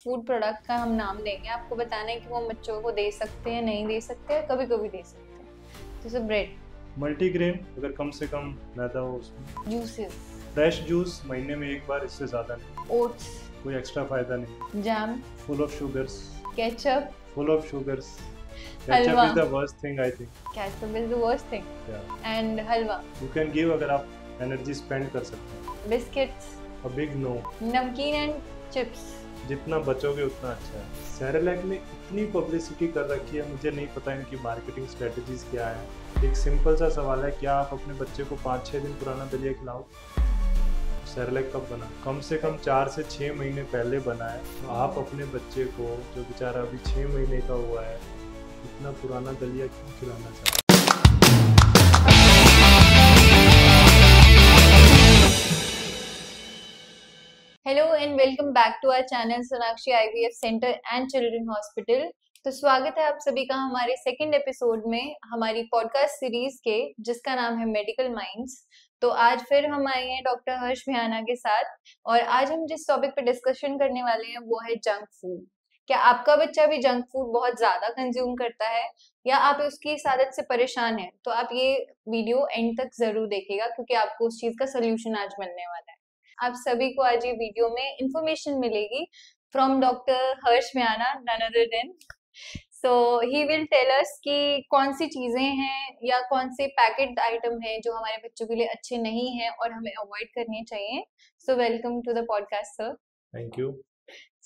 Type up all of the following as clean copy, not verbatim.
Food product का हम नाम देंगे, आपको बताना है कि वो बच्चों को दे सकते हैं, नहीं दे सकते हैं, कभी कभी दे सकते हैं। जैसे ब्रेड, मल्टीग्रेन, अगर कम से कम मैदा हो उसमें। जूसेस, फ्रेश जूस महीने में एक बार, इससे ज़्यादा नहीं। ओट्स, कोई एक्स्ट्रा फायदा नहीं। Jam, full of sugars. Ketchup, full of sugars. Ketchup halwa. Is the worst thing I think. Ketchup is the worst thing. And halwa. You can give अगर आप एनर्जी स्पेंड कर सकते हैं। Biscuits, a big no. Namkeen and chips. जितना बचोगे उतना अच्छा है। सेरेलैक ने इतनी पब्लिसिटी कर रखी है, मुझे नहीं पता इनकी मार्केटिंग स्ट्रेटजीज क्या है। एक सिंपल सा सवाल है, क्या आप अपने बच्चे को 5-6 दिन पुराना दलिया खिलाओ? सेरेलैक कब बना? कम से कम 4 से 6 महीने पहले बना है। तो आप अपने बच्चे को, जो बेचारा अभी 6 महीने का हुआ है, इतना पुराना दलिया क्यों खिलाना चाहते हैं? Hello and welcome back to our channel Sonakshi IVF centre and children hospital. तो स्वागत है आप सभी का हमारे सेकंड एपिसोड में हमारी पॉडकास्ट सीरीज के, जिसका नाम है मेडिकल माइंड्स। तो आज फिर हम आए हैं डॉक्टर हर्ष भयाना के साथ, और आज हम जिस टॉपिक पे डिस्कशन करने वाले हैं वो है जंक फूड। क्या आपका बच्चा भी जंक फूड बहुत ज्यादा कंज्यूम करता है, या आप उसकी इस आदत से परेशान हैं? तो आप ये वीडियो एंड तक जरूर देखिएगा, क्योंकि आपको उस चीज का सोल्यूशन आज मिलने वाला है। आप सभी को आज ये वीडियो में इंफॉर्मेशन मिलेगी from doctor Harsh Bhayana, none other than. So he will tell us कि कौन सी चीजें हैं या कौन से पैकेट आइटम हैं जो हमारे बच्चों के लिए अच्छे नहीं हैं और हमें अवॉइड करने चाहिए। So welcome to the podcast sir. Thank you.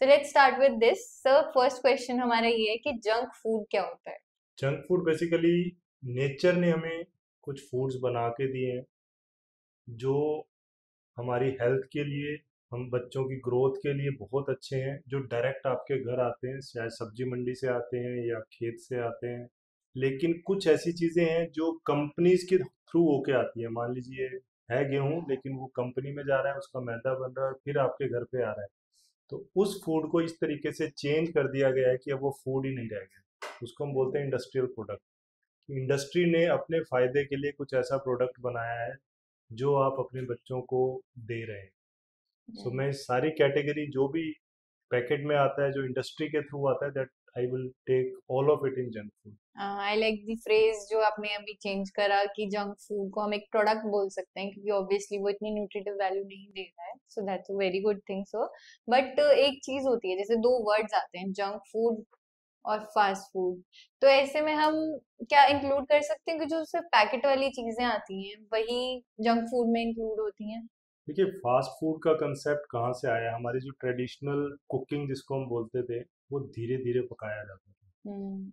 So let's start with this sir. First question हमारा ये है कि जंक फूड क्या होता है? जंक फूड बेसिकली नेचर ने हमें कुछ फूड्स बना के दिए हैं जो हमारी हेल्थ के लिए, हम बच्चों की ग्रोथ के लिए बहुत अच्छे हैं, जो डायरेक्ट आपके घर आते हैं, शायद सब्जी मंडी से आते हैं या खेत से आते हैं। लेकिन कुछ ऐसी चीज़ें हैं जो कंपनीज के थ्रू होके आती है। मान लीजिए है गेहूं, लेकिन वो कंपनी में जा रहा है, उसका मैदा बन रहा है और फिर आपके घर पे आ रहा है। तो उस फूड को इस तरीके से चेंज कर दिया गया है कि अब वो फूड ही नहीं रह गया। उसको हम बोलते हैं इंडस्ट्रियल प्रोडक्ट। इंडस्ट्री ने अपने फायदे के लिए कुछ ऐसा प्रोडक्ट बनाया है जो आप अपने बच्चों को दे रहे हैं। सो मैं इस सारी कैटेगरी जो भी पैकेट में आता है, जो इंडस्ट्री के थ्रू आता है, that I will take all of it in junk food. I like the phrase जो आपने अभी चेंज करा कि जंक फूड को हम एक प्रोडक्ट बोल सकते हैं, क्योंकि ऑब्वियसली वो इतनी न्यूट्रिटिव वैल्यू नहीं दे रहा है। So that's a very good thing so. But एक चीज होती है, जैसे दो वर्ड्स आते हैं, जंक फूड और फास्ट फूड। तो ऐसे में हम क्या इंक्लूड कर सकते हैं कि जो सिर्फ पैकेट वाली चीजें आती हैं वही जंक फूड में इंक्लूड होती हैं? देखिए, फास्ट फूड का कंसेप्ट कहाँ से आया? हमारी जो ट्रेडिशनल कुकिंग जिसको हम बोलते थे, वो धीरे धीरे पकाया जाता था। हम्म।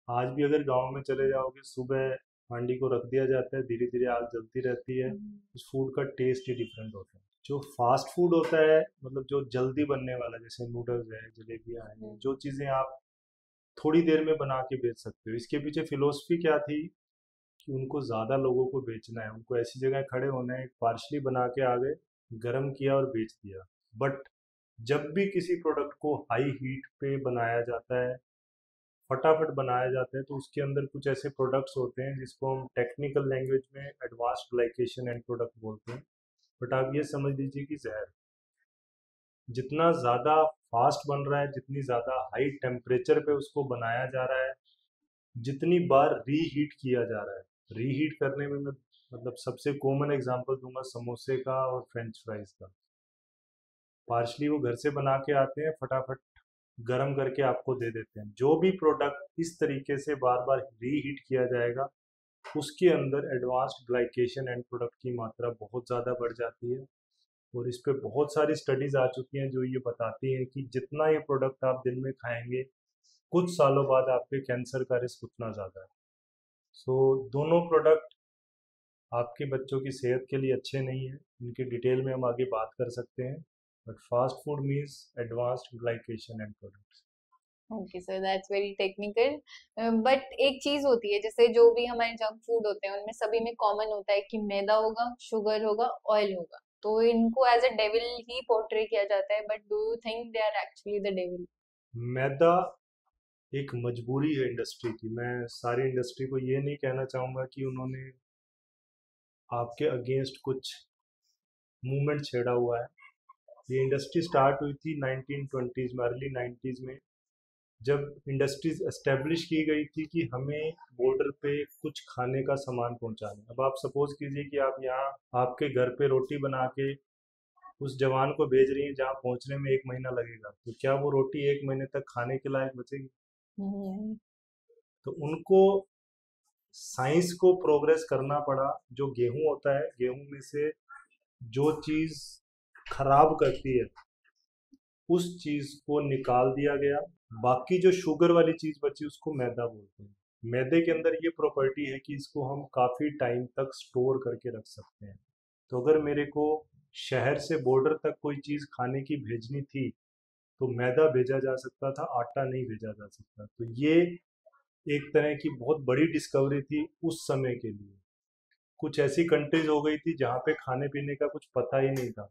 आज भी अगर गांव में चले जाओगे, सुबह हांडी को रख दिया जाता है, धीरे धीरे आग जलती रहती है। उस फूड का टेस्ट ही डिफरेंट होता है। जो फास्ट फूड होता है, मतलब जो जल्दी बनने वाला, जैसे नूडल्स है, जलेबियाँ हैं, जो चीज़ें आप थोड़ी देर में बना के बेच सकते हो। इसके पीछे फिलोसफी क्या थी कि उनको ज़्यादा लोगों को बेचना है, उनको ऐसी जगह खड़े होना है, पार्सली बना के आ गए, गरम किया और बेच दिया। बट जब भी किसी प्रोडक्ट को हाई हीट पे बनाया जाता है, फटाफट बनाया जाता है, तो उसके अंदर कुछ ऐसे प्रोडक्ट्स होते हैं जिसको हम टेक्निकल लैंग्वेज में एडवांस्ड ग्लाइकेशन एंड प्रोडक्ट बोलते हैं। बट आप ये समझ लीजिए कि जहर, जितना ज़्यादा फास्ट बन रहा है, जितनी ज़्यादा हाई टेम्परेचर पे उसको बनाया जा रहा है, जितनी बार रीहीट किया जा रहा है। रीहीट करने में मैं मतलब सबसे कॉमन एग्जांपल दूंगा समोसे का और फ्रेंच फ्राइज का। पार्शली वो घर से बना के आते हैं, फटाफट गरम करके आपको दे देते हैं। जो भी प्रोडक्ट इस तरीके से बार बार रीहीट किया जाएगा, उसके अंदर एडवांस्ड ग्लाइकेशन एंड प्रोडक्ट की मात्रा बहुत ज़्यादा बढ़ जाती है। और इस पे बहुत सारी स्टडीज आ चुकी हैं जो ये बताती हैं कि जितना ये प्रोडक्ट आप दिन में खाएंगे, कुछ सालों बाद आपके कैंसर का रिस्क उतना ज़्यादा है। सो दोनों प्रोडक्ट आपके बच्चों की सेहत के लिए अच्छे नहीं है। इनकी डिटेल में हम आगे बात कर सकते हैं। But fast food means advanced glycation end products. Okay sir, that's very technical. But एक चीज होती है, जैसे जो भी हमारे जंक फूड होते हैं उनमें सभी में कॉमन होता है कि मैदा होगा, शुगर होगा, ऑयल होगा। तो इनको एज अ डेविल ही पोर्ट्रे किया जाता है, but do you think they are actually the devil? मैदा एक मजबूरी है इंडस्ट्री की। मैं सारी इंडस्ट्री को ये नहीं कहना चाहूँगा कि उन्होंने आपके अगेंस्ट कुछ मूवमेंट छेड़ा हुआ है। ये इंडस्ट्री स्टार्ट हुई थी 1920s में, अर्ली 90s में, जब इंडस्ट्रीज एस्टेब्लिश की गई थी कि हमें बॉर्डर पे कुछ खाने का सामान पहुंचाना है। अब आप सपोज कीजिए कि आप यहाँ आपके घर पे रोटी बना के उस जवान को भेज रही हैं जहाँ पहुंचने में 1 महीना लगेगा, तो क्या वो रोटी 1 महीने तक खाने के लायक बचेगी? हम्म, तो उनको साइंस को प्रोग्रेस करना पड़ा। जो गेहूं होता है, गेहूं में से जो चीज खराब करती है उस चीज को निकाल दिया गया। बाकी जो शुगर वाली चीज बची उसको मैदा बोलते हैं। मैदे के अंदर ये प्रॉपर्टी है कि इसको हम काफी टाइम तक स्टोर करके रख सकते हैं। तो अगर मेरे को शहर से बॉर्डर तक कोई चीज खाने की भेजनी थी तो मैदा भेजा जा सकता था, आटा नहीं भेजा जा सकता। तो ये एक तरह की बहुत बड़ी डिस्कवरी थी उस समय के लिए। कुछ ऐसी कंट्रीज हो गई थी जहाँ पे खाने पीने का कुछ पता ही नहीं था,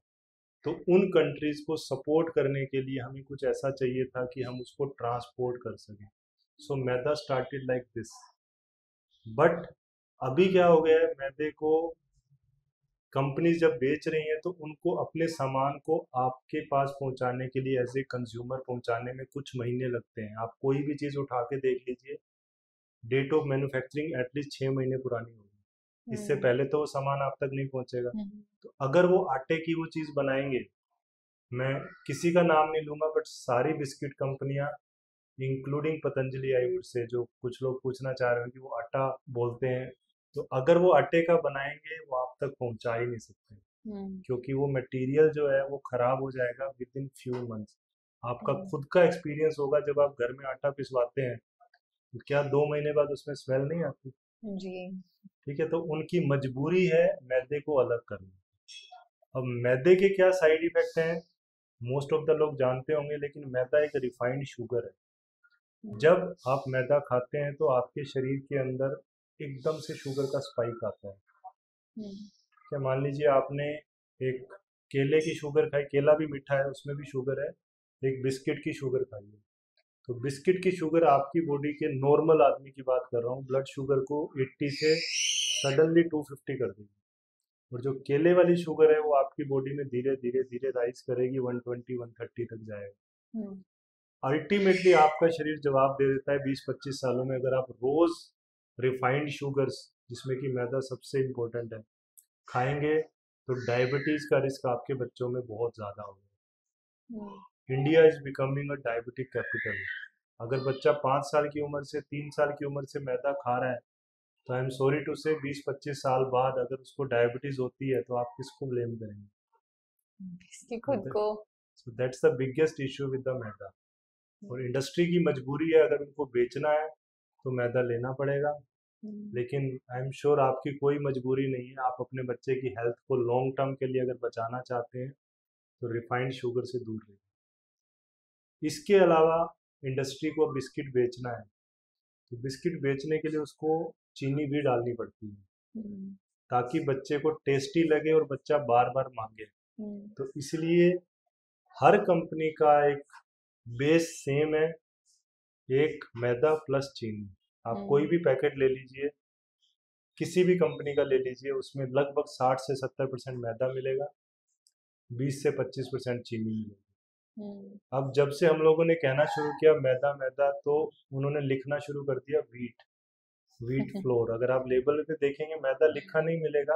तो उन कंट्रीज को सपोर्ट करने के लिए हमें कुछ ऐसा चाहिए था कि हम उसको ट्रांसपोर्ट कर सकें। सो मैदा स्टार्टेड लाइक दिस। बट अभी क्या हो गया है, मैदे को कंपनीज जब बेच रही हैं तो उनको अपने सामान को आपके पास पहुंचाने के लिए, एज ए कंज्यूमर पहुंचाने में कुछ महीने लगते हैं। आप कोई भी चीज़ उठा के देख लीजिए, डेट ऑफ मैन्युफैक्चरिंग एटलीस्ट 6 महीने पुरानी होगी, इससे हम्म, पहले तो वो सामान आप तक नहीं पहुंचेगा। हम्म, तो अगर वो आटे की वो चीज़ बनाएंगे, मैं किसी का नाम नहीं लूंगा, बट सारी बिस्किट कंपनियां including Patanjali, I would say, जो कुछ लोग पूछना चाह रहे हो कि वो आटा बोलते हैं, तो अगर वो आटे का बनाएंगे वो आप तक पहुंचा ही नहीं सकते, हम्म, क्योंकि वो मटेरियल जो है वो खराब हो जाएगा विद इन फ्यू मंथ्स। आपका हम्म, खुद का एक्सपीरियंस होगा, जब आप घर में आटा पिसवाते हैं तो क्या 2 महीने बाद उसमें स्मेल नहीं आती? जी, ठीक है, तो उनकी मजबूरी है मैदे को अलग करना। अब मैदे के क्या साइड इफेक्ट हैं, मोस्ट ऑफ द लोग जानते होंगे, लेकिन मैदा एक रिफाइंड शुगर है। हम्म, जब आप मैदा खाते हैं तो आपके शरीर के अंदर एकदम से शुगर का स्पाइक आता है। हम्म, क्या मान लीजिए आपने एक केले की शुगर खाई, केला भी मीठा है उसमें भी शुगर है, एक बिस्किट की शुगर खाई है, तो बिस्किट की शुगर आपकी बॉडी के, नॉर्मल आदमी की बात कर रहा हूँ, ब्लड शुगर को 80 से सडनली 250 कर देगी। और जो केले वाली शुगर है वो आपकी बॉडी में धीरे धीरे धीरे राइज करेगी, 120 130 तक जाएगा। हम्म, अल्टीमेटली आपका शरीर जवाब दे देता है 20-25 सालों में, अगर आप रोज रिफाइंड शुगर्स, जिसमें कि मैदा सबसे इम्पोर्टेंट है, खाएंगे, तो डायबिटीज का रिस्क आपके बच्चों में बहुत ज़्यादा होगा। Hmm, India is becoming a diabetic capital. अगर बच्चा 5 साल की उम्र से, 3 साल की उम्र से मैदा खा रहा है, तो आई एम सॉरी टू से 20-25 साल बाद अगर उसको डायबिटीज होती है तो आप किसको ब्लेम इसकी खुद करेंगे? को। So that's the biggest issue with the maida. और हम्म, इंडस्ट्री की मजबूरी है, अगर उनको बेचना है तो मैदा लेना पड़ेगा। हम्म, लेकिन आई एम श्योर आपकी कोई मजबूरी नहीं है, आप अपने बच्चे की हेल्थ को लॉन्ग टर्म के लिए अगर बचाना चाहते हैं तो रिफाइंड शुगर से दूर रहिए। इसके अलावा इंडस्ट्री को बिस्किट बेचना है, तो बिस्किट बेचने के लिए उसको चीनी भी डालनी पड़ती है, हम्म, ताकि बच्चे को टेस्टी लगे और बच्चा बार बार मांगे। हम्म, तो इसलिए हर कंपनी का एक बेस सेम है, एक मैदा प्लस चीनी। आप कोई हम्म, भी पैकेट ले लीजिए, किसी भी कंपनी का ले लीजिए, उसमें लगभग 60 से 70% मैदा मिलेगा, 20 से 25% चीनी मिलेगी। हम्म, अब जब से हम लोगों ने कहना शुरू किया मैदा मैदा, तो उन्होंने लिखना शुरू कर दिया वीट, वीट फ्लोर। अगर आप लेबल पे देखेंगे मैदा लिखा नहीं मिलेगा,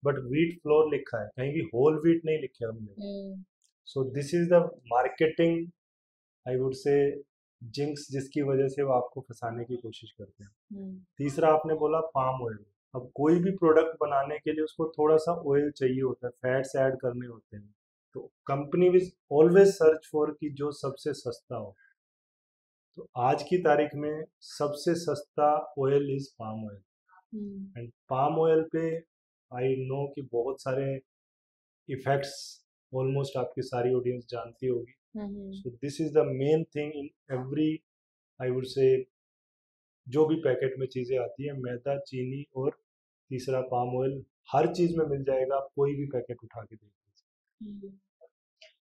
बट वीट फ्लोर लिखा है, कहीं भी होल वीट नहीं लिखा हमने। Hmm, so this is the marketing, I would say, jinx, जिसकी वजह से वो आपको फंसाने की कोशिश करते हैं। हम्म, तीसरा आपने बोला पाम ऑयल। अब कोई भी प्रोडक्ट बनाने के लिए उसको थोड़ा सा ऑयल चाहिए होता है, फैट्स ऐड करने होते हैं, तो कंपनी विज ऑलवेज सर्च फॉर कि जो सबसे सस्ता हो। तो आज की तारीख में सबसे सस्ता oil is palm oil. Hmm, and palm oil पे आई नो कि बहुत सारे इफेक्ट्स ऑलमोस्ट आपकी सारी ऑडियंस जानती होगी। Hmm, so this is the main thing in every, I would say, जो भी पैकेट में चीज़ें आती है, मैदा, चीनी और तीसरा पाम ऑयल, हर चीज़ में मिल जाएगा, आप कोई भी पैकेट उठा के देख लीजिए। हम्म।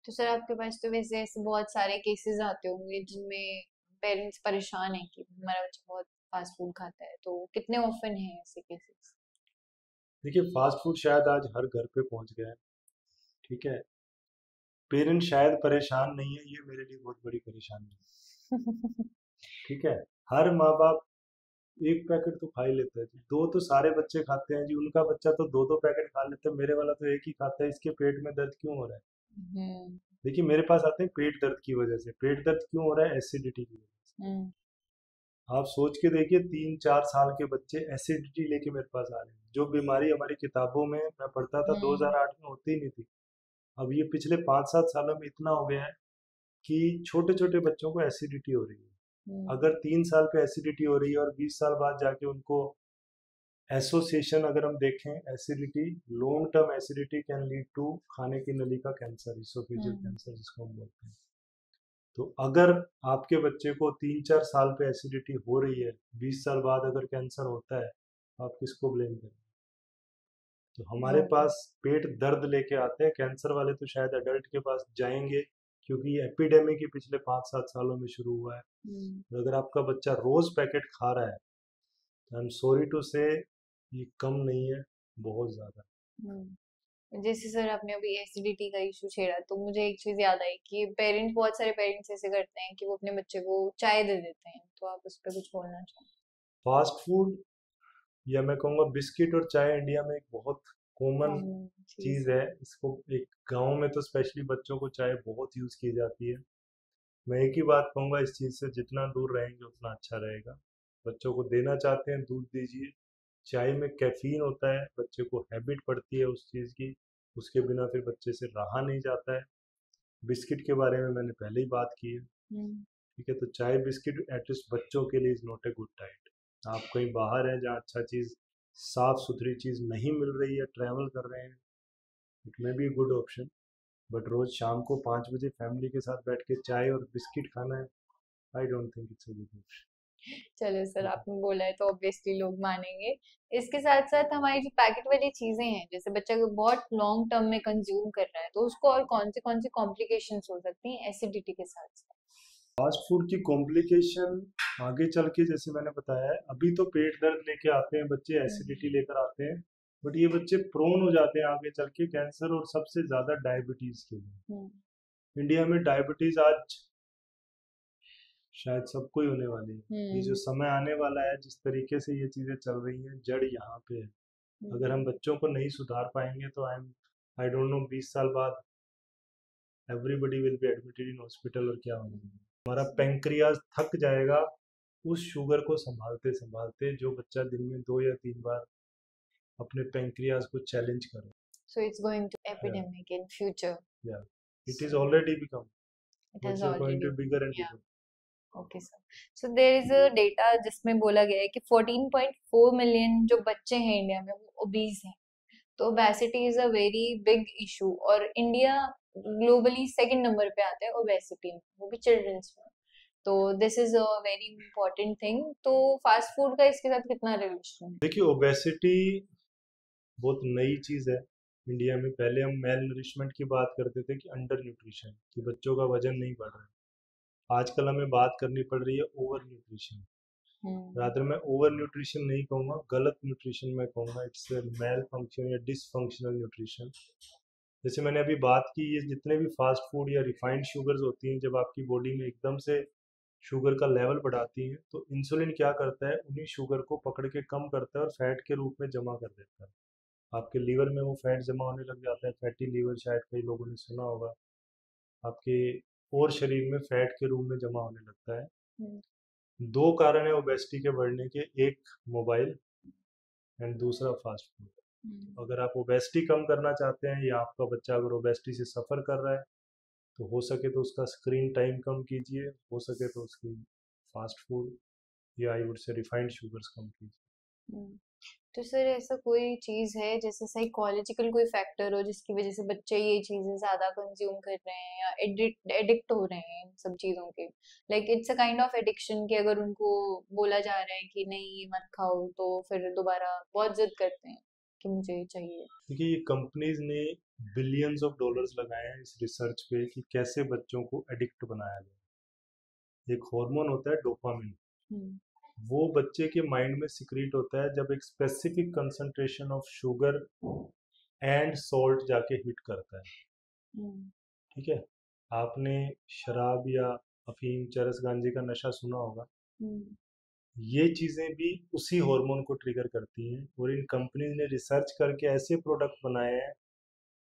तो सर आपके पास तो वैसे ऐसे बहुत सारे केसेस आते होंगे जिनमें पेरेंट्स परेशान है कि हमारा बच्चा बहुत फास्ट फूड खाता है, तो कितने ऑफन है ऐसे केसेस? देखिए, फास्ट फूड शायद आज हर घर पे पहुंच गया है। ठीक है, पेरेंट शायद परेशान नहीं है, ये मेरे लिए बहुत बड़ी परेशानी है। ठीक है, हर माँ बाप एक पैकेट तो खा ही लेता है जी, दो तो सारे बच्चे खाते हैं जी, उनका बच्चा तो दो दो पैकेट खा लेता है, मेरे वाला तो एक ही खाता है, इसके पेट में दर्द क्यों हो रहा है? हम्म। देखिए मेरे पास आते हैं पेट दर्द की वजह से, पेट दर्द क्यों हो रहा है? एसिडिटी की वजह से। हम्म। आप सोच के देखिए 3-4 साल के बच्चे एसिडिटी लेके मेरे पास आ रहे हैं, जो बीमारी हमारी किताबों में मैं पढ़ता था हम्म। 2008 में होती ही नहीं थी, अब ये पिछले 5-7 सालों में इतना हो गया है कि छोटे छोटे बच्चों को एसिडिटी हो रही है। हम्म। अगर 3 साल पे एसिडिटी हो रही है और 20 साल बाद जाके उनको एसोसिएशन अगर हम देखें, acidity, long term acidity can lead to खाने की नली का कैंसर, इसोफेजियल हम्म। कैंसर जिसको हम बोलते हैं। तो अगर आपके बच्चे को 3-4 साल पे एसिडिटी हो रही है, 20 साल बाद अगर कैंसर होता है, तो आप किसको ब्लेम करें? तो हमारे नो। पास पेट दर्द लेके आते हैं, कैंसर वाले तो शायद अडल्ट के पास जाएंगे, क्योंकि ये एपिडेमिक ही पिछले 5-7 सालों में शुरू हुआ है। हम्म। और अगर आपका बच्चा रोज पैकेट खा रहा है, तो आई एम सॉरी टू से ये कम नहीं है, बहुत ज्यादा। जैसे सर आपने अभी एसिडिटी का इशू छेड़ा तो मुझे एक चीज याद आई कि पेरेंट्स, बहुत सारे पेरेंट्स ऐसे करते हैं कि वो अपने बच्चे को चाय दे देते हैं, तो आप उस पर कुछ बोलना चाहें? फास्ट फूड, या मैं कहूँगा बिस्किट और चाय इंडिया में एक बहुत कॉमन कॉमन चीज चीज़ है। है। इसको एक गांव में तो स्पेशली बच्चों को चाय बहुत यूज़ की जाती है। मैं एक ही बात कहूँगा, इस चीज़ से जितना दूर रहेंगे उतना अच्छा रहेगा। बच्चों को देना चाहते हैं, दूध दीजिए। चाय में कैफीन होता है, बच्चे को हैबिट पड़ती है उस चीज़ की, उसके बिना फिर बच्चे से रहा नहीं जाता है। बिस्किट के बारे में मैंने पहले ही बात की है। हम्म। ठीक है, तो चाय बिस्किट एटलीस्ट बच्चों के लिए is not a good diet. आप कहीं बाहर हैं जहाँ अच्छा चीज़, साफ सुथरी चीज़ नहीं मिल रही है, ट्रैवल कर रहे हैं, it may be good option. But रोज शाम को 5 बजे फैमिली के साथ बैठ के चाय और बिस्किट खाना है, I don't think it's a good option. चलो सर, ठीक है। आपने बोला है तो ऑब्वियसली लोग मानेंगे। इसके साथ साथ हमारी जो पैकेट वाली चीजें हैं, जैसे बच्चा को बहुत लॉन्ग टर्म में कंज्यूम कर रहा है, तो उसको और कौन से कॉम्प्लिकेशंस हो सकती हैं एसिडिटी के साथ साथ? फास्ट फूड की कॉम्प्लिकेशन आगे चल के, जैसे मैंने बताया है, अभी तो पेट दर्द लेके आते हैं बच्चे, हम्म। एसिडिटी लेकर आते हैं, बट ये बच्चे प्रोन हो जाते हैं आगे चल के कैंसर और सबसे ज़्यादा डायबिटीज़ के लिए। हम्म। इंडिया में डायबिटीज़ आज शायद सबको ही होने वाली है। ये जो हम्म। समय आने वाला है, जिस तरीके से ये चीज़ें चल रही हैं, जड़ यहाँ पे है। अगर हम हम्म। बच्चों को नहीं सुधार पाएंगे तो आई डोंट नो 20 साल बाद everybody will be admitted in hospital, और क्या होगा? हमारा पेंक्रियाज थक जाएगा उस शुगर को संभालते संभालते, जो बच्चा दिन में 2 या 3 बार अपने पेंक्रियाज को चैलेंज करे। So it's going to या epidemic in future. या it is So already become, it but has is going to already, bigger and yeah. Bigger. Okay, sir. So there is a data जिसमें बोला गया है कि 14.4 million जो बच्चे हैं इंडिया में वो ओबीज हैं। तो obesity is a very big issue, और इंडिया ग्लोबली सेकंड नंबर पे आता है ओबेसिटी में, वो भी चिल्ड्रंस में। तो this is a very important thing. तो फास्ट फूड का इसके साथ कितना रिलेशन है? देखिए ओबेसिटी बहुत नई चीज़ है इंडिया में। पहले हम मेल नरिशमेंट की बात करते थे कि अंडर न्यूट्रिशन, कि बच्चों का वजन नहीं बढ़ रहा है। आजकल हमें बात करनी पड़ रही है ओवर न्यूट्रिशन। हम्म। रादर मैं ओवर न्यूट्रिशन नहीं कहूँगा, गलत न्यूट्रिशन मैं कहूँगा, इट्स मेल फंक्शन या डिसफंक्शनल न्यूट्रिशन। जैसे मैंने अभी बात की, ये जितने भी फास्ट फूड या रिफाइंड शुगर्स होती हैं, जब आपकी बॉडी में एकदम से शुगर का लेवल बढ़ाती हैं, तो इंसुलिन क्या करता है, उन्हीं शुगर को पकड़ के कम करता है और फैट के रूप में जमा कर देता है। आपके लीवर में वो फैट जमा होने लग जाता है, फैटी लीवर शायद कई लोगों ने सुना होगा। आपके और शरीर में फैट के रूप में जमा होने लगता है। हम्म। दो कारण है ओबेसिटी के बढ़ने के, एक मोबाइल एंड दूसरा फास्ट फूड। अगर आप ओबेसिटी कम करना चाहते हैं, या आपका बच्चा अगर ओबेसिटी से सफ़र कर रहा है, तो हो सके तो उसका स्क्रीन टाइम कम कीजिए, हो सके तो उसकी फास्ट फूड या I would say refined sugars कम कीजिए। हम्म। तो सर ऐसा कोई चीज है जैसे साइकोलॉजिकल कोई फैक्टर हो जिसकी वजह से बच्चे ये चीजें ज्यादा कंज्यूम कर रहे हैं या एडिक्ट हो रहे हैं इन सब चीजों के? Like it's a kind of addiction कि अगर उनको बोला जा रहा है कि नहीं ये मत खाओ, तो फिर दोबारा बहुत जिद करते हैं कि मुझे ये चाहिए। देखिए ये कंपनीज ने बिलियंस ऑफ डॉलर्स लगाए हैं इस रिसर्च पे कि कैसे बच्चों को एडिक्ट बनाया जाए। एक हार्मोन होता है डोपामिन, हम्म। वो बच्चे के माइंड में सिक्रीट होता है जब एक specific concentration of sugar and salt जाके हिट करता है। हम्म। ठीक है। आपने शराब या अफीम, चरस, गांजे का नशा सुना होगा। हम्म, ये चीज़ें भी उसी हार्मोन को ट्रिगर करती हैं, और इन कंपनीज ने रिसर्च करके ऐसे प्रोडक्ट बनाए हैं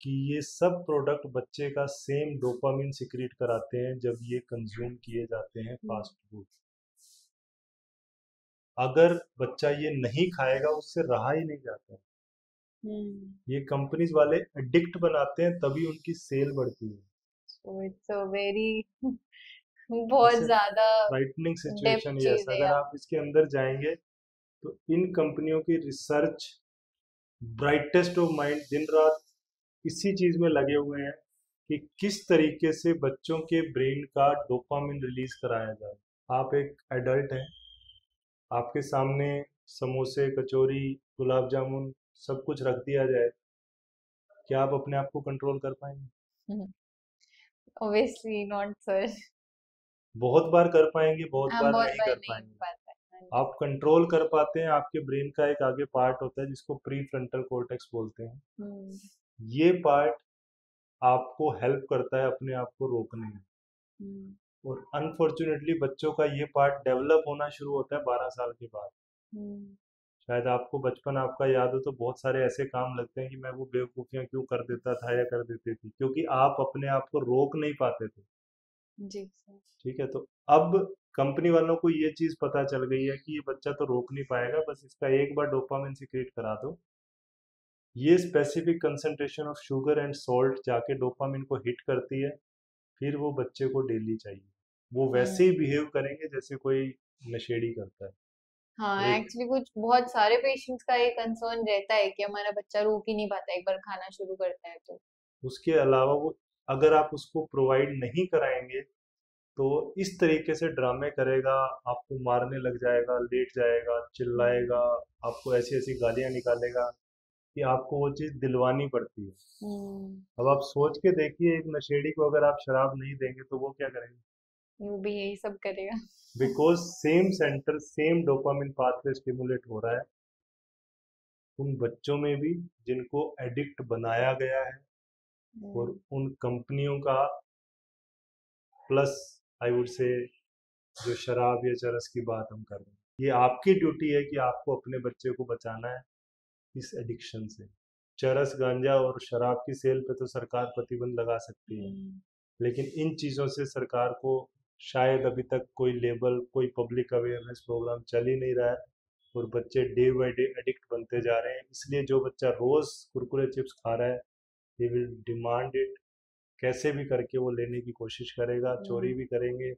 कि ये सब प्रोडक्ट बच्चे का सेम डोपामिन सिक्रीट कराते हैं जब ये कंज्यूम किए जाते हैं हम्म, फास्ट फूड। अगर बच्चा ये नहीं खाएगा उससे रहा ही नहीं जाता है। हम्म। ये कंपनीज वाले एडिक्ट बनाते हैं तभी उनकी सेल बढ़ती है। सो इट्स अ वेरी बहुत इट्स ज्यादा फ्राइटनिंग डेप्थ सिचुएशन। यस, चीज है अगर यार। आप इसके अंदर जाएंगे तो इन कंपनियों की रिसर्च, ब्राइटेस्ट ऑफ माइंड दिन रात इसी चीज में लगे हुए हैं कि किस तरीके से बच्चों के ब्रेन का डोपामिन रिलीज कराया जाए। आप एक एडल्ट हैं, आपके सामने समोसे, कचौरी, गुलाब जामुन सब कुछ रख दिया जाए, क्या आप अपने आप को कंट्रोल कर पाएंगे? Obviously not sir. बहुत बार कर पाएंगे, बहुत हम बार बहुत नहीं बार कर नहीं हो पाएंगे। पाता है, हाँ जी। आप कंट्रोल कर पाते हैं, आपके ब्रेन का एक आगे पार्ट होता है जिसको प्री फ्रंटल कॉर्टेक्स बोलते हैं। हम्म, ये पार्ट आपको हेल्प करता है अपने आप को रोकने में। हम्म, और अनफॉर्चुनेटली बच्चों का ये पार्ट डेवलप होना शुरू होता है 12 साल के बाद। हम्म, शायद आपको बचपन आपका याद हो तो बहुत सारे ऐसे काम लगते हैं कि मैं वो बेवकूफ़ियाँ क्यों कर देता था या कर देती थी, क्योंकि आप अपने आप को रोक नहीं पाते थे। जी सर। ठीक है, तो अब कंपनी वालों को ये चीज़ पता चल गई है कि ये बच्चा तो रोक नहीं पाएगा, बस इसका एक बार डोपामिन सिक्रेट करा दो। ये specific concentration of sugar and salt जाके डोपामिन को हिट करती है, फिर वो बच्चे को डेली चाहिए। वो वैसे ही हम्म। बिहेव करेंगे जैसे कोई नशेड़ी करता है। हाँ, एक एक्चुअली कुछ बहुत सारे पेशेंट्स का ये कंसर्न रहता है कि हमारा बच्चा रोक ही नहीं पाता एक बार खाना शुरू करता है तो। उसके अलावा वो, अगर आप उसको प्रोवाइड नहीं कराएंगे तो इस तरीके से ड्रामे करेगा, आपको मारने लग जाएगा, लेट जाएगा, चिल्लाएगा, हम्म, आपको ऐसी ऐसी गालियां निकालेगा कि आपको वो चीज़ दिलवानी पड़ती है। हम्म। अब आप सोच के देखिए, एक नशेड़ी को अगर आप शराब नहीं देंगे तो वो क्या करेंगे? वो भी यही सब करेगा। Because same centre, same dopamine pathway stimulate हो रहा है उन बच्चों में भी जिनको एडिक्ट बनाया गया है, और हम्म, उन कंपनियों का प्लस, आई वुड से, जो शराब या चरस की बात हम कर रहे हैं। ये आपकी ड्यूटी है कि आपको अपने बच्चे को बचाना है इस एडिक्शन से। चरस, गांजा और शराब की सेल पे तो सरकार प्रतिबंध लगा सकती है, हम्म, लेकिन इन चीज़ों से सरकार को शायद अभी तक कोई लेबल, कोई पब्लिक अवेयरनेस प्रोग्राम चल ही नहीं रहा है, और बच्चे डे बाय डे एडिक्ट बनते जा रहे हैं। इसलिए जो बच्चा रोज़ कुरकुरे चिप्स खा रहा है, ही विल डिमांड इट, कैसे भी करके वो लेने की कोशिश करेगा, चोरी हम्म, भी करेंगे।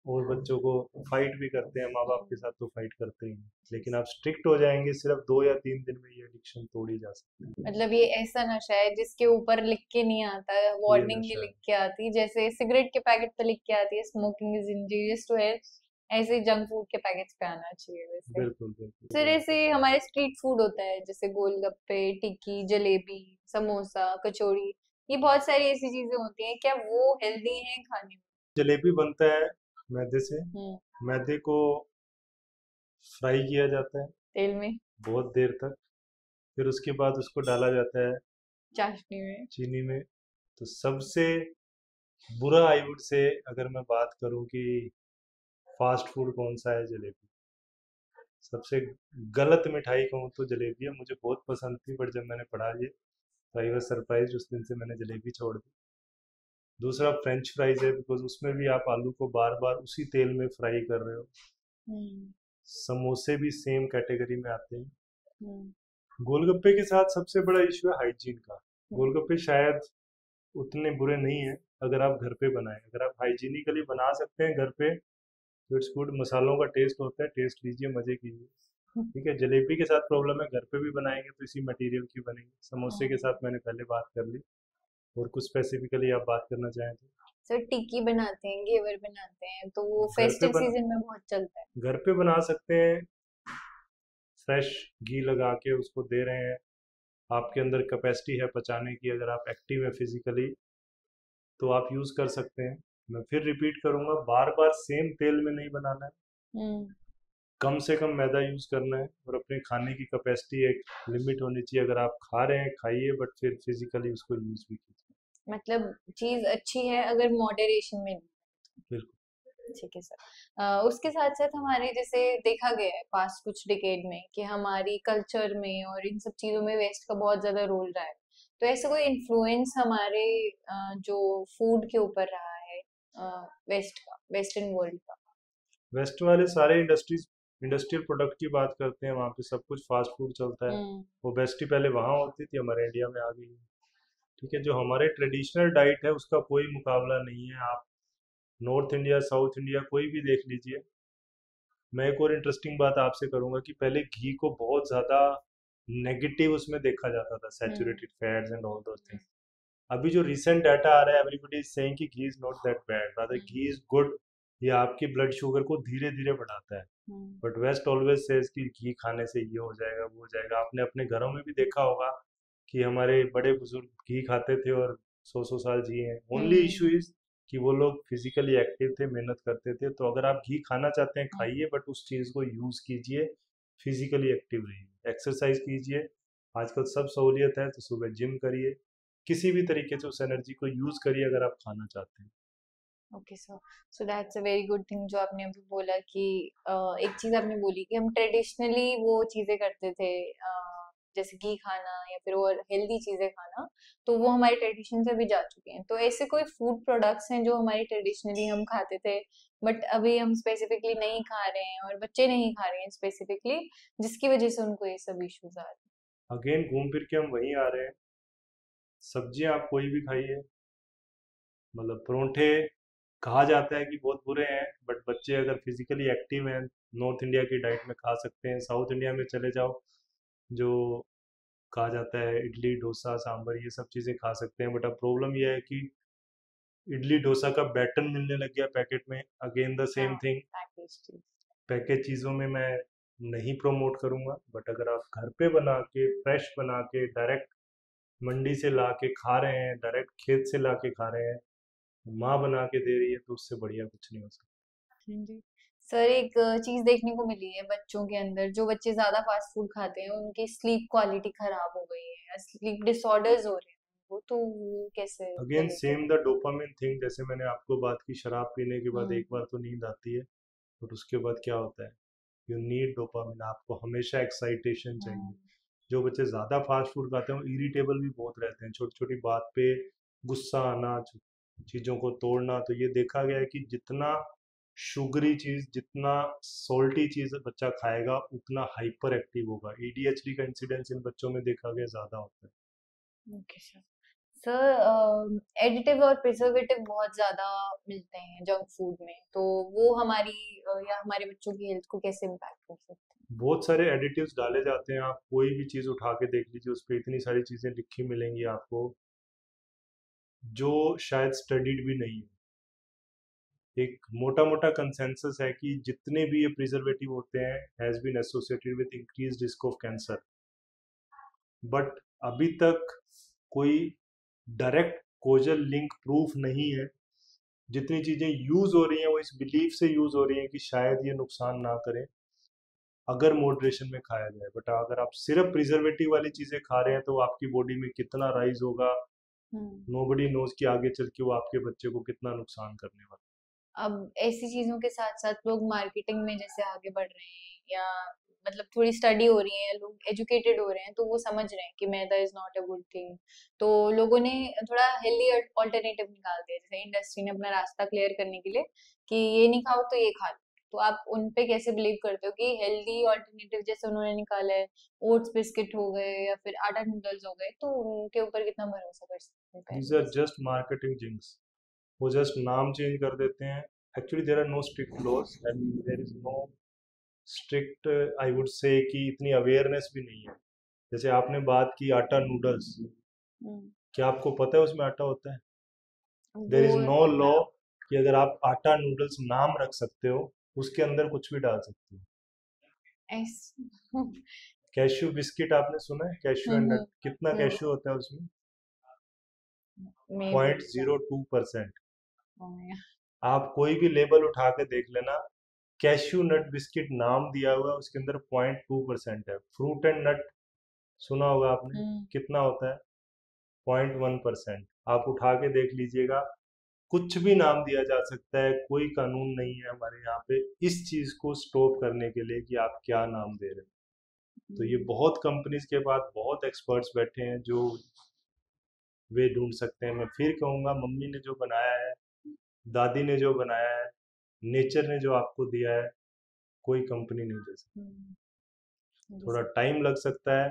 और बच्चों को फाइट भी करते हैं, माँ बाप के हम्म। साथ तो फाइट करते ही हैं, लेकिन आप स्ट्रिक्ट हो जाएंगे सिर्फ 2 या 3 दिन में ये एडिक्शन तोड़ी जा सकती है। मतलब ये ऐसा नशा है जिसके ऊपर लिख के नहीं आता, ये वार्निंग नहीं नशा है। लिख के आती, जैसे सिगरेट के पैकेट पे लिख के आती है smoking is injurious to health, ऐसे जंक फूड के पैकेट्स पे आना चाहिए वैसे। बिल्कुल बिल्कुल फिर बिल्कुल। ऐसे हमारे स्ट्रीट फूड होता है जैसे गोलगप्पे, टिक्की, जलेबी, समोसा, कचौड़ी, ये बहुत सारी ऐसी चीजें होती हैं, क्या वो हेल्दी हैं खाने में? जलेबी बनता है मैदे से। हम्म। मैदे को फ्राई किया जाता है तेल में? बहुत देर तक, फिर उसके बाद उसको डाला जाता है चाशनी में? चीनी में। तो सबसे बुरा, आई वुड से, अगर मैं बात करूं कि फास्ट फूड कौन सा है, जलेबी। सबसे गलत मिठाई कहूँ तो जलेबी है। मुझे बहुत पसंद थी, बट जब मैंने पढ़ा ये तो आई वॉज सरप्राइज, उस दिन से मैंने जलेबी छोड़ दी। दूसरा फ्रेंच फ्राइज है, बिकॉज उसमें भी आप आलू को बार बार उसी तेल में फ्राई कर रहे हो। हम्म, समोसे भी सेम कैटेगरी में आते हैं। हम्म, गोलगप्पे के साथ सबसे बड़ा इशू है हाइजीन का। हम्म, गोलगप्पे शायद उतने बुरे नहीं हैं अगर आप घर पे बनाएं, अगर आप हाइजीनिकली बना सकते हैं घर पे तो इट्स गुड। मसालों का टेस्ट होता है, टेस्ट लीजिए, मजे कीजिए। ठीक है, जलेबी के साथ प्रॉब्लम है, घर पे भी बनाएंगे तो इसी मटेरियल की बनेगी। समोसे के हम्म। साथ मैंने पहले बात कर ली, और कुछ स्पेसिफिकली आप बात करना चाहें तो? सर टिक्की बनाते हैं, घेवर बनाते हैं, तो वो घर पे फेस्टिव बन सीजन में बहुत चलता है। घर पे बना सकते हैं, फ्रेश घी लगा के उसको दे रहे हैं। आपके अंदर कैपेसिटी है पचाने की, अगर आप एक्टिव है फिजिकली तो आप यूज़ कर सकते हैं। मैं फिर रिपीट करूंगा, बार बार सेम तेल में नहीं बनाना है, हम्म। कम से कम मैदा यूज़ करना है, और अपने खाने की कैपेसिटी एक लिमिट होनी चाहिए। अगर आप खा रहे हैं खाइए, बट फिर फिजिकली उसको यूज़ भी कीजिए। मतलब चीज अच्छी है अगर मॉडरेशन में। बिल्कुल। ठीक है सर। उसके साथ साथ हमारे जैसे देखा गया है पास्ट कुछ डिकेड में कि हमारी कल्चर में और इन सब चीजों में वेस्ट का बहुत ज्यादा रोल रहा है। तो ऐसा कोई इन्फ्लुएंस हमारे जो फूड के ऊपर रहा है वेस्ट का, वेस्टर्न वर्ल्ड का? वेस्ट वाले सारे इंडस्ट्रियल प्रोडक्ट की बात करते हैं, वहाँ पे सब कुछ फास्ट फूड चलता है। हम्म। वो बेस्ट ही पहले वहाँ होती थी, हमारे इंडिया में आ गई है। ठीक है, जो हमारे ट्रेडिशनल डाइट है उसका कोई मुकाबला नहीं है। आप नॉर्थ इंडिया, साउथ इंडिया कोई भी देख लीजिए। मैं एक और इंटरेस्टिंग बात आपसे करूंगा कि पहले घी को बहुत ज़्यादा नेगेटिव उसमें देखा जाता था, hmm. Saturated fats and all those things. अभी जो रिसेंट डाटा आ रहा है, एवरीबॉडी इज सेइंग कि ghee is not that bad, rather hmm. Ghee is good. ये आपकी ब्लड शुगर को धीरे धीरे बढ़ाता है। हम्म। बट वेस्ट ऑलवेज सेज कि घी खाने से ये हो जाएगा, वो हो जाएगा। आपने अपने घरों में भी देखा होगा कि हमारे बड़े बुजुर्ग घी खाते थे और 100 100 साल जिए हैं। Only issue hmm. इज कि वो लोग फिजिकली एक्टिव थे, मेहनत करते थे। तो अगर आप घी खाना चाहते हैं हम्म। खाइए, बट उस चीज़ को यूज़ कीजिए, फिजिकली एक्टिव रहिए, एक्सरसाइज कीजिए। आजकल सब सहूलियत है, तो सुबह जिम करिए, किसी भी तरीके से उस एनर्जी को यूज़ करिए अगर आप खाना चाहते हैं। Okay sir. So that's a very good thing जो आपने अभी बोला कि एक चीज आपने बोली कि हम ट्रेडिशनली वो चीजें करते थे, जैसे घी खाना या फिर और हेल्दी चीजें खाना। तो वो हमारे ट्रेडिशन से भी जा चुके हैं। तो ऐसे कोई फूड प्रोडक्ट्स हैं जो हमारी ट्रेडिशनली हम खाते थे बट अभी हम स्पेसिफिकली नहीं खा रहे हैं और बच्चे नहीं खा रहे हैं स्पेसिफिकली, जिसकी वजह से उनको ये सब इश्यूज आ रहे अगेन घूम फिर के हम वहीं आ रहे हैं। सब्जियां आप कोई भी खाइए, मतलब परोंठे कहा जाता है कि बहुत बुरे हैं, बट बच्चे अगर फिजिकली एक्टिव हैं, नॉर्थ इंडिया की डाइट में खा सकते हैं। साउथ इंडिया में चले जाओ, जो कहा जाता है इडली डोसा सांभर, ये सब चीज़ें खा सकते हैं। बट अब प्रॉब्लम यह है कि इडली डोसा का बैटर मिलने लग गया पैकेट में। अगेन द हैं। सेम हाँ, थिंग। पैकेज चीज। पैकेज चीज़ों में मैं नहीं प्रमोट करूंगा, बट अगर आप घर पे बना के, फ्रेश बना के, डायरेक्ट मंडी से ला के खा रहे हैं, डायरेक्ट खेत से ला के खा रहे हैं, माँ बना के दे रही है, तो उससे बढ़िया कुछ नहीं हो सकता। हाँ जी। सर एक चीज देखने को मिली है बच्चों के अंदर, जो बच्चे ज्यादा फास्ट फूड खाते हैं उनकी स्लीप क्वालिटी खराब हो गई है या स्लीप डिसऑर्डर्स हो रहे हैं। वो कैसे अगेन रिलेटेड सेम है? द डोपामिन थिंग, जैसे मैंने आपको बात की, शराब पीने के बाद हम्म। एक बार तो नींद आती है, बट उसके बाद क्या होता है, यू नीड डोपामिन, आपको हमेशा एक्साइटेशन चाहिए। हम्म। जो बच्चे ज़्यादा फास्ट फूड खाते हैं वो इरिटेबल भी बहुत रहते हैं, छोटी छोटी बात पे गुस्सा आना, चीज़ों को तोड़ना। तो ये देखा गया है कि जितना शुगरी चीज़, जितना सॉल्टी चीज़ बच्चा खाएगा, उतना हाइपर एक्टिव होगा। एडीएचडी का इंसिडेंस इन बच्चों में देखा गया ज़्यादा होता है। Okay sir. सर एडिटिव और प्रिजर्वेटिव बहुत ज्यादा मिलते हैं जंक फूड में, तो वो हमारी या हमारे बच्चों की हेल्थ को कैसे इम्पैक्ट कर सकते बहुत सारे एडिटिव्स डाले जाते हैं, आप कोई भी चीज़ उठा के देख लीजिए, उस पर इतनी सारी चीज़ें लिखी मिलेंगी आपको, जो शायद स्टडीड भी नहीं है। एक मोटा मोटा कंसेंसस है कि जितने भी ये प्रिजर्वेटिव होते हैं has been associated with increase risk of cancer. But अभी तक कोई डायरेक्ट कोजल लिंक प्रूफ नहीं है। जितनी चीज़ें यूज़ हो रही हैं वो इस बिलीफ से यूज़ हो रही हैं कि शायद ये नुकसान ना करें अगर मॉडरेशन में खाया जाए। बट अगर आप सिर्फ प्रिजर्वेटिव वाली चीज़ें खा रहे हैं, तो आपकी बॉडी में कितना राइज होगा, हैं? नोबडी नोज कि आगे चल के वो आपके बच्चे को कितना नुकसान करने वाला अब ऐसी चीजों के साथ साथ लोग मार्केटिंग में जैसे आगे बढ़ रहे हैं या मतलब थोड़ी स्टडी हो रही है, लोग एजुकेटेड हो रहे हैं, तो वो समझ रहे हैं कि maida is not a good thing. तो लोगों ने थोड़ा हेल्दी ऑल्टरनेटिव निकाल दिया, जैसे इंडस्ट्री ने अपना रास्ता क्लियर करने के लिए कि ये नहीं खाओ तो ये खा लो। तो आप उन पे कैसे बिलीव करते हो कि हेल्दी ऑल्टरनेटिव जैसे उन्होंने निकाला है, ओट्स बिस्किट हो गए या फिर आटा नूडल्स हो गए, तो उनके ऊपर कितना भरोसा कर सकते हैं है। These are parents? Just marketing jinx. वो जस्ट नाम चेंज कर देते हैं। Actually there are no strict laws and there is no strict, I would say कि इतनी अवेयरनेस भी नहीं है। जैसे आपने बात की आटा नूडल्स, हम्म। क्या आपको पता है उसमें आटा होता है? देर इज वो नो लॉ कि अगर आप आटा नूडल्स नाम रख सकते हो, उसके अंदर कुछ भी डाल सकते हो। ऐस कैश्यू बिस्किट आपने सुना है, कैश्यू एंड नट, कितना हम्म। कैश्यू होता है उसमें? May be. 0.02%। आप कोई भी लेबल उठा के देख लेना, कैश्यू नट बिस्किट नाम दिया हुआ है, उसके अंदर 0.2% है। फ्रूट एंड नट सुना होगा आपने, हम्म। कितना होता है? 0.1%। आप उठा के देख लीजिएगा, कुछ भी नाम दिया जा सकता है, कोई कानून नहीं है हमारे यहाँ पे इस चीज को स्टॉप करने के लिए कि आप क्या नाम दे रहे हैं। तो ये बहुत कंपनीज के पास बहुत एक्सपर्ट्स बैठे हैं जो वे ढूंढ सकते हैं। मैं फिर कहूँगा, मम्मी ने जो बनाया है, दादी ने जो बनाया है, नेचर ने जो आपको दिया है, कोई कंपनी नहीं दे सकती। थोड़ा टाइम लग सकता है।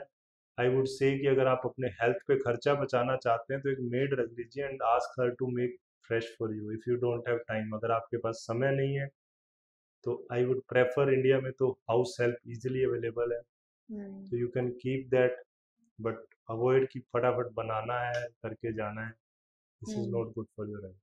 आई वुड से कि अगर आप अपने हेल्थ पे खर्चा बचाना चाहते हैं तो एक मेड रख लीजिए and ask her to make fresh for you if you don't have time. अगर आपके पास समय नहीं है तो आई वुड प्रेफर, इंडिया में तो हाउस हेल्प इजीली अवेलेबल है, तो you can keep that, but avoid कि फटाफट बनाना है करके जाना है। This is not good for your health.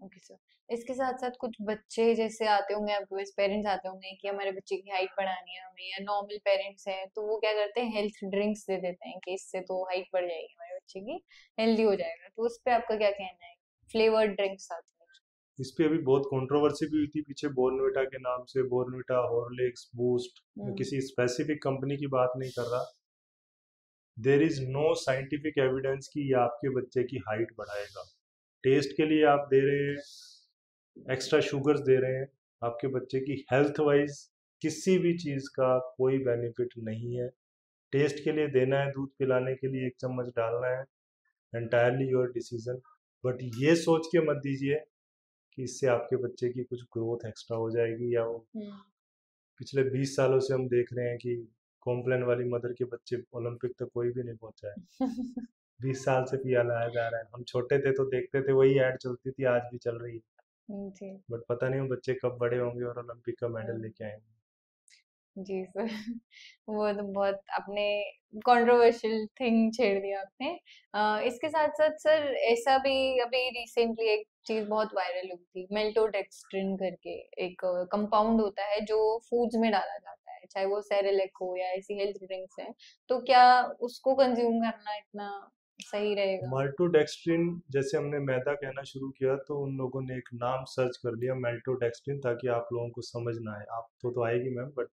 Okay sir. इसके साथ साथ कुछ बच्चे जैसे आते होंगे आपके पास, पेरेंट्स आते होंगे कि हमारे बच्चे की हाइट बढ़ानी है हमें, या नॉर्मल पेरेंट्स हैं तो वो क्या करते हैं, हेल्थ ड्रिंक्स दे देते हैं कि इससे तो हाइट बढ़ जाएगी हमारे बच्चे की, हेल्दी हो जाएगा। तो उस पे आपका क्या कहना है? फ्लेवर्ड ड्रिंक्स आते हैं। इस पे अभी बहुत कंट्रोवर्सी भी हुई थी पीछे, बॉर्नविटा के नाम से, बॉर्नविटा, हॉर्लिक्स, बूस्ट। मैं किसी स्पेसिफिक कंपनी की बात नहीं कर रहा। There is no scientific evidence कि ये आपके बच्चे की हाइट बढ़ाएगा। टेस्ट के लिए आप दे रहे हैं, एक्स्ट्रा शुगर्स दे रहे हैं, आपके बच्चे की हेल्थ वाइज किसी भी चीज़ का कोई बेनिफिट नहीं है। टेस्ट के लिए देना है, दूध पिलाने के लिए 1 चम्मच डालना है, एंटायरली योर डिसीजन। बट ये सोच के मत दीजिए कि इससे आपके बच्चे की कुछ ग्रोथ एक्स्ट्रा हो जाएगी, या वो पिछले 20 सालों से हम देख रहे हैं कि कॉम्प्लेन वाली मदर के बच्चे ओलंपिक तक कोई भी नहीं पहुंचा है। 20 साल से पिया लाया जा रहा है। हम छोटे थे तो देखते थे, वही ऐड चलती थी, आज भी चल रही है। जी बट पता नहीं वो बच्चे कब बड़े होंगे और ओलंपिक का मेडल लेके आएंगे। जी सर। वो तो बहुत आपने कंट्रोवर्शियल थिंग छेड़ दिया आपने। इसके साथ साथ सर, ऐसा भी अभी रिसेंटली एक चीज बहुत वायरल हुई थी, मेल्टोडेक्स्ट्रिन करके एक कंपाउंड होता है जो फूड्स में डाला जाता है, चाहे वो सेरेलेक हो या ऐसी हेल्थ ड्रिंक्स है। तो क्या उसको कंज्यूम करना इतना सही रहेगा? माल्टोडेक्स्ट्रिन, जैसे हमने मैदा कहना शुरू किया तो उन लोगों ने एक नाम सर्च कर लिया मेल्टोडेक्स्ट्रिन, ताकि आप लोगों को समझ ना आए। आप तो आएगी मैम, बट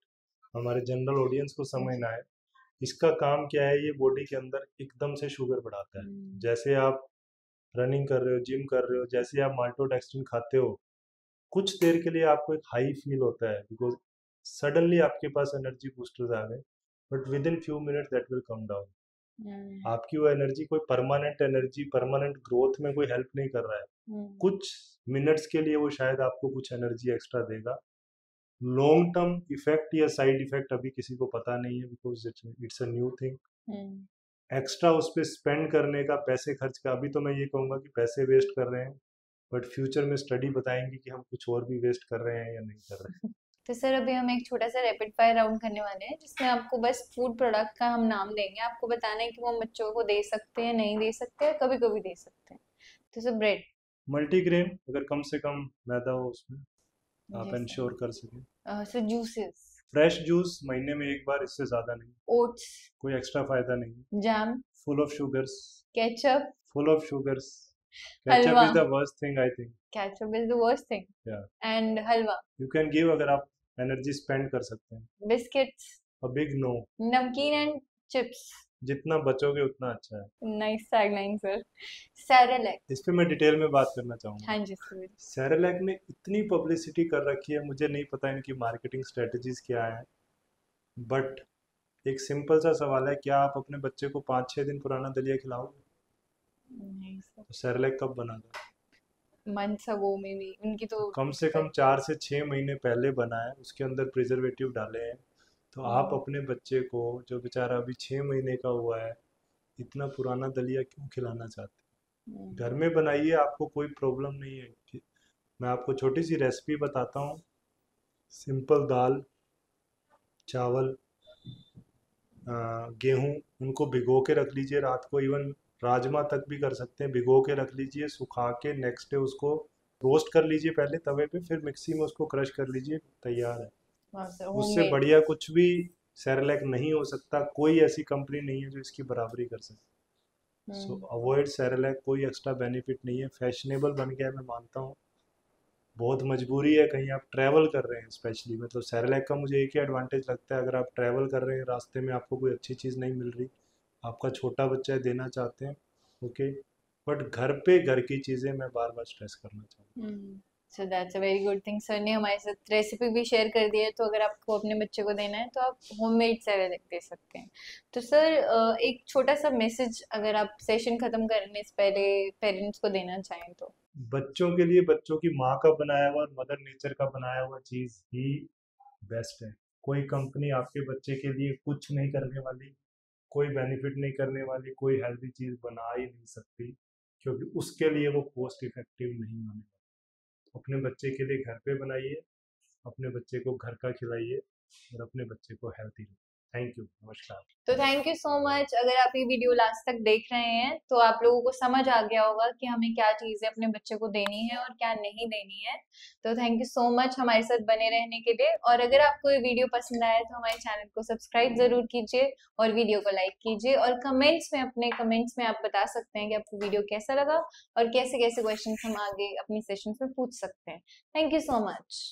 हमारे जनरल ऑडियंस को समझ ना आए। इसका काम क्या है, ये बॉडी के अंदर एकदम से शुगर बढ़ाता है। जैसे आप रनिंग कर रहे हो, जिम कर रहे हो, जैसे आप माल्टोडेक्स्ट्रिन खाते हो, कुछ देर के लिए आपको एक हाई फील होता है, बिकॉज सडनली आपके पास एनर्जी बूस्टर्स आ गए, but with in few minute that will come down. आपकी वो एनर्जी कोई परमानेंट एनर्जी, परमानेंट ग्रोथ में कोई हेल्प नहीं कर रहा है। कुछ मिनट्स के लिए वो शायद आपको कुछ एनर्जी एक्स्ट्रा देगा। लॉन्ग टर्म इफेक्ट या साइड इफेक्ट अभी किसी को पता नहीं है, because it's a new thing. Extra उस पर स्पेंड करने का, पैसे खर्च का, अभी तो मैं ये कहूँगा कि पैसे वेस्ट कर रहे हैं, बट फ्यूचर में स्टडी बताएंगी कि हम कुछ और भी वेस्ट कर रहे हैं या नहीं कर रहे हैं। तो सर अभी हम एक छोटा सा रैपिड फायर राउंड करने वाले हैं, जिसमें आपको बस फूड प्रोडक्ट का हम नाम देंगे, आपको बताना है कि वो बच्चों को दे सकते हैं, नहीं दे सकते हैं, कभी कभी दे सकते हैं। तो सर ब्रेड। मल्टीग्रेन, अगर कम से कम मैदा हो उसमें, आप जी सर। इंश्योर कर सकें। Sir juices. फ्रेश जूस महीने में एक बार, इससे ज़्यादा नहीं। ओट्स। कोई एक्स्ट्रा फायदा नहीं। Jam. Full of sugars. Ketchup. Full of sugars. Ketchup halwa. Is the worst thing I think. Ketchup is the worst thing. या and halwa. You can give, अगर आप एनर्जी स्पेंड कर सकते हैं। Biscuits. A big no. Namkeen and chips. जितना बचोगे उतना अच्छा है। Nice tagline sir. सेरेलैक। इस पे मैं डिटेल में बात करना चाहूँगा। हाँ जी सर। सेरेलैक ने इतनी पब्लिसिटी कर रखी है, मुझे नहीं पता इनकी मार्केटिंग स्ट्रेटजीज क्या है, बट एक सिंपल सा सवाल है, क्या आप अपने बच्चे को 5-6 दिन पुराना दलिया खिलाओगे? नहीं सर। तो सेरेलैक कब बना था? मंथ्स अगो में भी उनकी तो कम से कम 4 से 6 महीने पहले बना है, उसके अंदर प्रिजर्वेटिव डाले हैं। तो आप अपने बच्चे को, जो बेचारा अभी 6 महीने का हुआ है, इतना पुराना दलिया क्यों खिलाना चाहते हैं? घर में बनाइए, आपको कोई प्रॉब्लम नहीं है। मैं आपको छोटी सी रेसिपी बताता हूँ। सिंपल दाल, चावल, गेहूँ, उनको भिगो के रख लीजिए रात को। इवन राजमा तक भी कर सकते हैं, भिगो के रख लीजिए, सुखा के नेक्स्ट डे उसको रोस्ट कर लीजिए पहले तवे पे, फिर मिक्सी में उसको क्रश कर लीजिए, तैयार है। उससे होममेड। बढ़िया कुछ भी सेरेलैक नहीं हो सकता। कोई ऐसी कंपनी नहीं है जो इसकी बराबरी कर सके। सो अवॉइड सेरेलैक, कोई एक्स्ट्रा बेनिफिट नहीं है। फैशनेबल बन गया है, मैं मानता हूँ, बहुत मजबूरी है, कहीं आप ट्रैवल कर रहे हैं स्पेशली, मतलब सेरेलैक का मुझे एक ही एडवांटेज लगता है, अगर आप ट्रैवल कर रहे हैं, रास्ते में आपको कोई अच्छी चीज़ नहीं मिल रही, आपका छोटा बच्चा है, देना चाहते हैं, ओके, बट घर पे घर की चीज़ें मैं बार बार स्ट्रेस करना चाहूँगा। So that's a very good thing. Sir ने हमारे साथ रेसिपी भी शेयर कर दी है, तो अगर आपको अपने बच्चे को देना है तो आप होममेड सैलेड दे सकते हैं। तो सर एक छोटा सा मैसेज अगर आप सेशन खत्म करने से पहले पेरेंट्स को देना चाहें तो। बच्चों के लिए बच्चों की माँ का बनाया हुआ और मदर नेचर का बनाया हुआ चीज़ ही बेस्ट है। कोई कंपनी आपके बच्चे के लिए कुछ नहीं करने वाली, कोई बेनिफिट नहीं करने वाली, कोई हेल्दी चीज़ बना ही नहीं सकती, क्योंकि उसके लिए वो कॉस्ट इफेक्टिव नहीं होने वाली। अपने बच्चे के लिए घर पे बनाइए, अपने बच्चे को घर का खिलाइए और अपने बच्चे को हेल्थी रखिए। थैंक यू, नमस्कार। तो थैंक यू सो मच। अगर आप ये वीडियो लास्ट तक देख रहे हैं तो आप लोगों को समझ आ गया होगा कि हमें क्या चीजें अपने बच्चे को देनी है और क्या नहीं देनी है। तो थैंक यू सो मच हमारे साथ बने रहने के लिए। और अगर आपको ये वीडियो पसंद आया तो हमारे चैनल को सब्सक्राइब जरूर कीजिए और वीडियो को लाइक कीजिए, और अपने कमेंट्स में आप बता सकते हैं कि आपको वीडियो कैसा लगा और कैसे कैसे क्वेश्चन हम आगे अपनी सेशन में पूछ सकते हैं। Thank you so much.